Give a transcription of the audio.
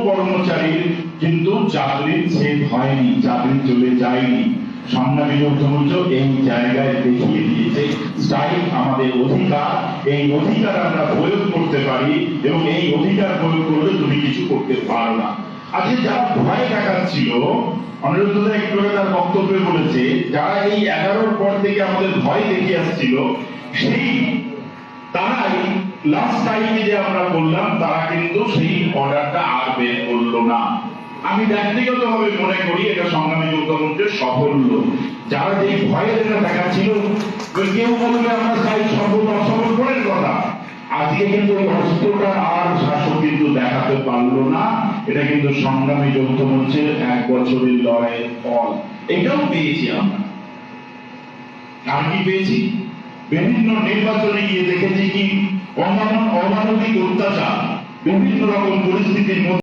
কর্মচারীর কিন্তু চাকরির ছেদ হয়নি, চাকরি চলে যায়নি। সংগ্রামী যৌথ মঞ্চ এই জায়গায় দেখিয়ে দিয়েছে স্ট্রাইক আমাদের অধিকার, এই অধিকার আমরা প্রয়োগ করতে পারি এবং এই অধিকার প্রয়োগ করলে তুমি কিছু করতে পারো না। আজকে যারা ভয় দেখাচ্ছিল, অনিরুদ্ধদা একটু আগে তার বক্তব্যে বলেছে, যারা এই 11-র পর থেকে আমাদের ভয় দেখিয়ে আসছিল, সেই তারাই লাস্ট টাইমে যে আমরা বললাম, তারা কিন্তু সেই অর্ডারটা আর বের করলো না। আমি ব্যক্তিগতভাবে মনে করি এটা সংগ্রামী যৌথ মঞ্চের সাফল্য। যারা যে ভয়ে দেখাচ্ছিল, কেউ বলবে আমরা চাই সফল অসফল পরের কথা, আজকে কিন্তু ওই অস্ত্রটা আর শাসক কিন্তু দেখাতে পারলো না। এটা কিন্তু সংগ্রামী যৌথ মঞ্চের 1 বছরের লড়াইয়ের ফল। এটাও পেয়েছি আমরা। আর কি পেয়েছি? বিভিন্ন নির্বাচনে গিয়ে দেখেছি কি অমানবিক অত্যাচার, বিভিন্ন রকম পরিস্থিতির মধ্যে